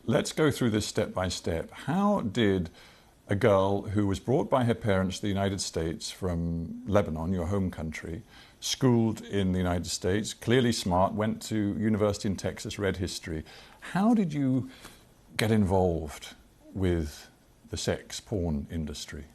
let's go through this step by step. How did a girl who was brought by her parents to the United States from Lebanon, your home country, schooled in the United States, clearly smart, went to university in Texas, read history. How did you get involved with the sex porn industry?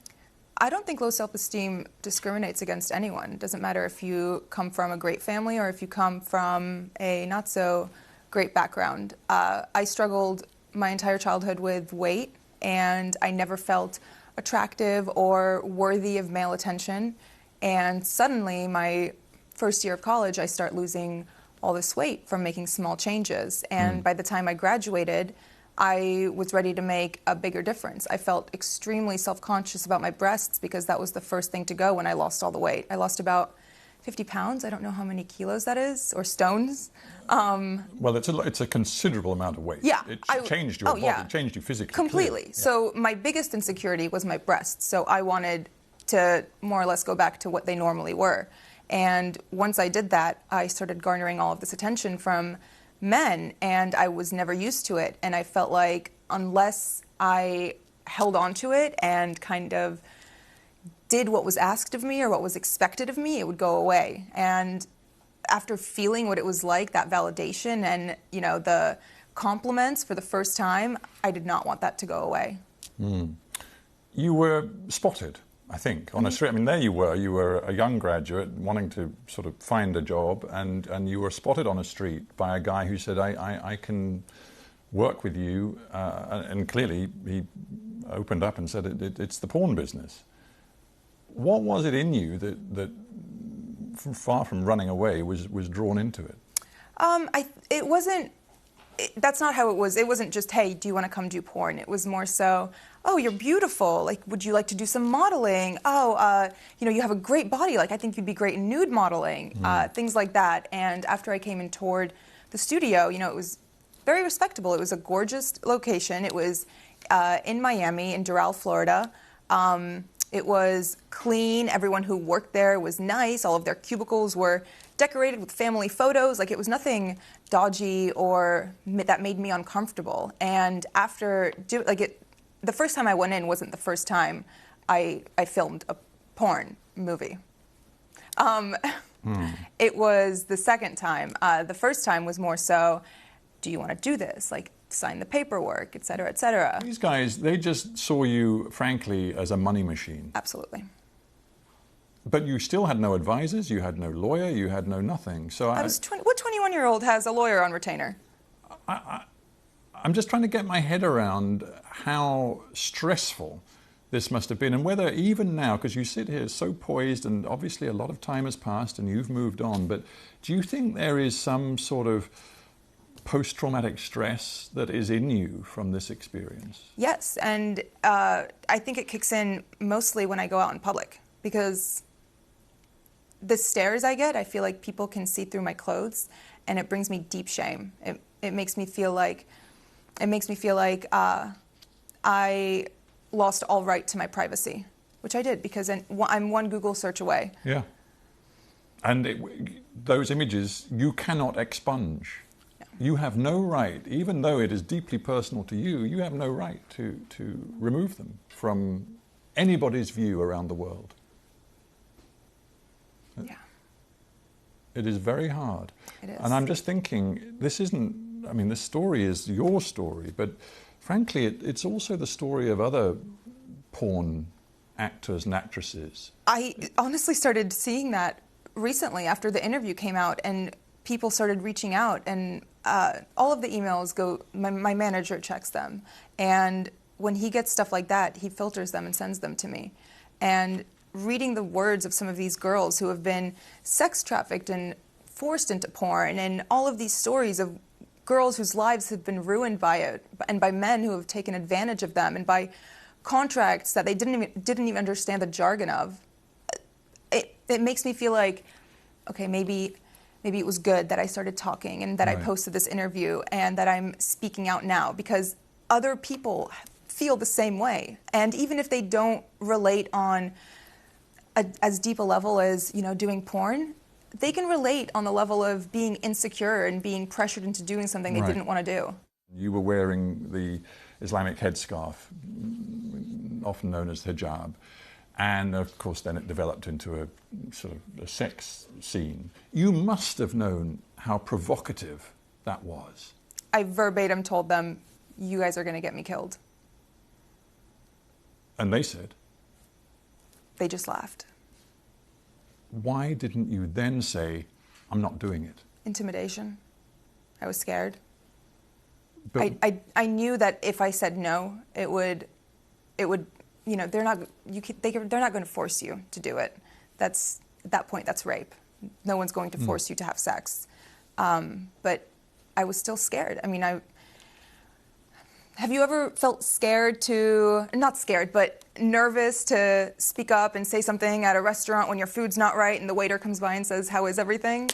I don't think low self-esteem discriminates against anyone. It doesn't matter if you come from a great family or if you come from a not so great background. I struggled my entire childhood with weight, and I never felt attractive or worthy of male attention. And suddenly, my first year of college, I start losing all this weight from making small changes. And by the time I graduated, I was ready to make a bigger difference. I felt extremely self-conscious about my breasts because that was the first thing to go when I lost all the weight. I lost about 50 pounds. I don't know how many kilos that is, or stones. Well, it's a considerable amount of weight. Yeah. It changed your body, it changed you physically. Completely. Yeah. So my biggest insecurity was my breasts. So I wanted to more or less go back to what they normally were. And once I did that, I started garnering all of this attention from men, and I was never used to it. And I felt like unless I held on to it and kind of did what was asked of me or what was expected of me, it would go away. And after feeling what it was like, that validation and, you know, the compliments for the first time, I did not want that to go away. You were spotted, I think, on a street. I mean, there you were a young graduate wanting to sort of find a job, and you were spotted on a street by a guy who said, I can work with you, and clearly he opened up and said, it's the porn business. What was it in you that far from running away, was drawn into it? It wasn't. That's not how it was. It wasn't just, hey, do you want to come do porn? It was more so, oh, you're beautiful. Like, would you like to do some modeling? Oh, you know, you have a great body. Like, I think you'd be great in nude modeling. Things like that. And after I came and toured the studio, you know, it was very respectable. It was a gorgeous location. It was in Miami, in Doral, Florida. It was clean. Everyone who worked there was nice. All of their cubicles were decorated with family photos. Like, it was nothing dodgy or that made me uncomfortable. And after the first time I went in wasn't the first time I filmed a porn movie. It was the second time. The first time was more so, do you want to do this? Like, sign the paperwork, et cetera, et cetera. These guys, they just saw you, frankly, as a money machine. Absolutely. But you still had no advisors, you had no lawyer, you had no nothing. So what 21-year-old has a lawyer on retainer? I'm just trying to get my head around how stressful this must have been, and whether even now, because you sit here so poised, and obviously a lot of time has passed and you've moved on, but do you think there is some sort of post-traumatic stress that is in you from this experience? Yes, and I think it kicks in mostly when I go out in public, because the stares I get, I feel like people can see through my clothes, and it brings me deep shame. It makes me feel like I lost all right to my privacy, which I did, because I'm one Google search away. Yeah. And those images you cannot expunge. You have no right, even though it is deeply personal to you, you have no right to remove them from anybody's view around the world. Yeah. It is very hard. It is. And I'm just thinking, this story is your story, but frankly, it's also the story of other porn actors and actresses. I honestly started seeing that recently after the interview came out, and people started reaching out, and all of the emails go, my manager checks them, and when he gets stuff like that, he filters them and sends them to me. And reading the words of some of these girls who have been sex trafficked and forced into porn, and all of these stories of girls whose lives have been ruined by it, and by men who have taken advantage of them, and by contracts that they didn't even understand the jargon of, it makes me feel like, okay, maybe it was good that I started talking and that I posted this interview and that I'm speaking out now, because other people feel the same way. And even if they don't relate on as deep a level as, you know, doing porn, they can relate on the level of being insecure and being pressured into doing something they didn't want to do. You were wearing the Islamic headscarf, often known as hijab, and of course then it developed into a sort of a sex scene. You must have known how provocative that was. I verbatim told them, "You guys are going to get me killed." And they said? They just laughed. Why didn't you then say, "I'm not doing it"? Intimidation. I was scared. But I knew that if I said no, it would, you know, they're not going to force you to do it. At that point, that's rape. No one's going to force you to have sex. But I was still scared. I mean, have you ever felt not scared, but nervous to speak up and say something at a restaurant when your food's not right and the waiter comes by and says, "How is everything?"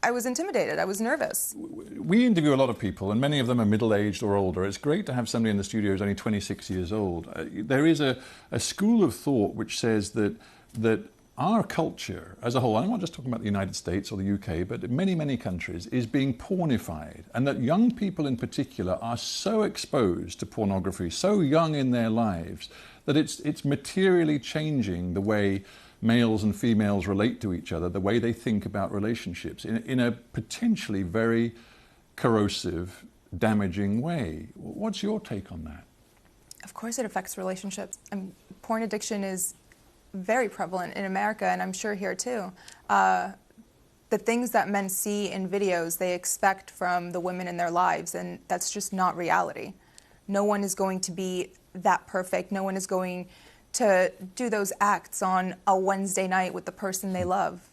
I was intimidated. I was nervous. We interview a lot of people, and many of them are middle-aged or older. It's great to have somebody in the studio who's only 26 years old. There is a school of thought which says that our culture as a whole, I'm not just talking about the United States or the UK, but many, many countries, is being pornified, and that young people in particular are so exposed to pornography, so young in their lives, that it's materially changing the way males and females relate to each other, the way they think about relationships in a potentially very corrosive, damaging way. What's your take on that? Of course it affects relationships. Porn addiction is very prevalent in America, and I'm sure here too. The things that men see in videos, they expect from the women in their lives, and that's just not reality. No one is going to be that perfect. No one is going to do those acts on a Wednesday night with the person they love.